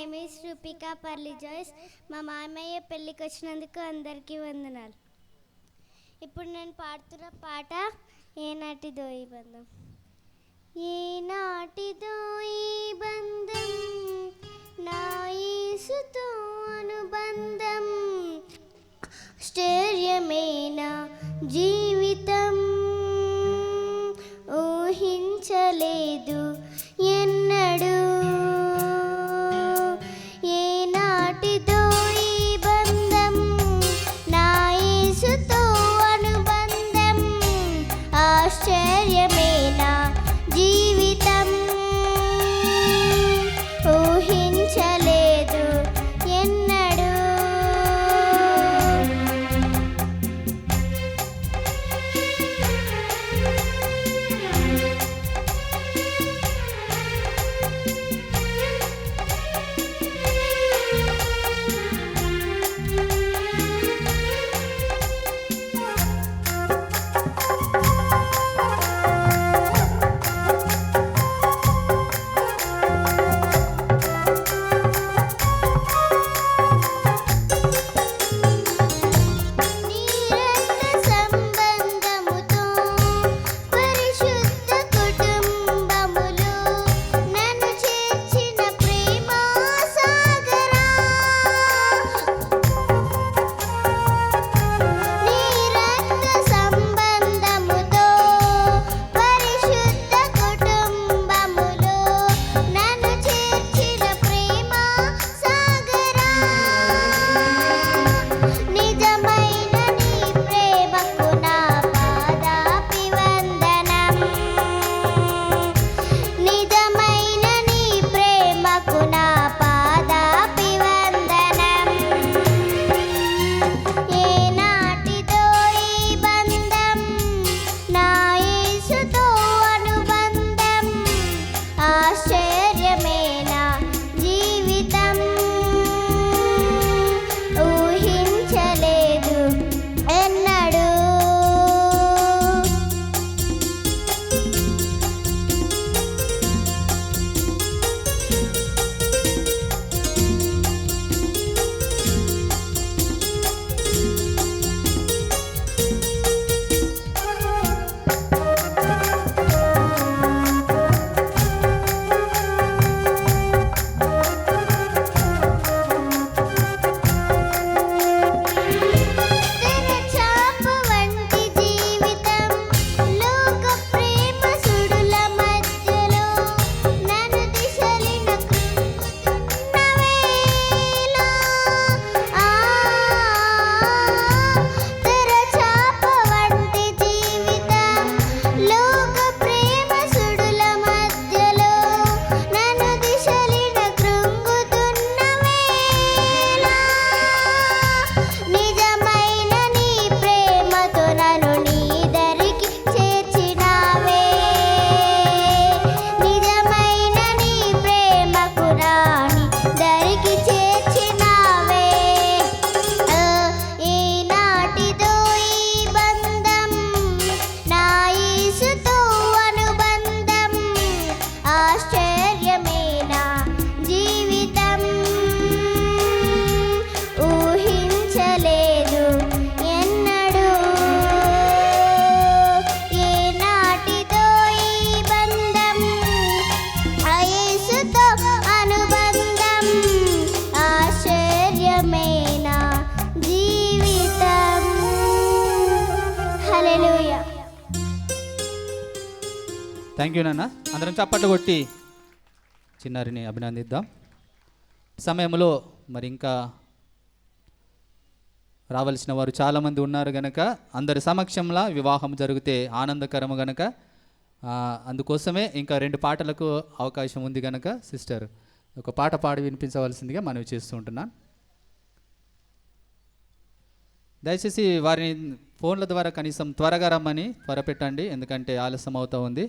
Name is Rupika Parli జాయ్స్. మా మామయ్య పెళ్ళికి వచ్చినందుకు అందరికీ వందనాలు. ఇప్పుడు నేను పాడుతున్న పాట ఏనాటిదో ఈ బంధం. ఏనాటిదో ఈ బంధం, నా యేసుతో అనుబంధం, ఆశ్చర్యమైన జీవితం, ఊహించలేదు ఎన్నడూ. ఏనాటిదో ఈ బంధం, నా యేసుతో అనుబంధం, ఆశ్చర్యమైన జీవితం, ఊహించలేదు ఎన్నడూ. థ్యాంక్ యూ నాన్న. అందరం చప్పట్లు కొట్టి చిన్నారిని అభినందిద్దాం. సమయంలో మరి ఇంకా రావాల్సిన వారు చాలామంది ఉన్నారు గనక అందరి సమక్షంలో వివాహం జరిగితే ఆనందకరము గనక అందుకోసమే ఇంకా 2 పాటలకు అవకాశం ఉంది గనక సిస్టర్ ఒక పాట పాడి వినిపించవలసిందిగా మనవి చేస్తూ ఉంటున్నాను. దయచేసి వారిని ఫోన్ల ద్వారా కనీసం త్వరగా రమ్మని త్వరపెట్టండి, ఎందుకంటే ఆలస్యం అవుతూ ఉంది.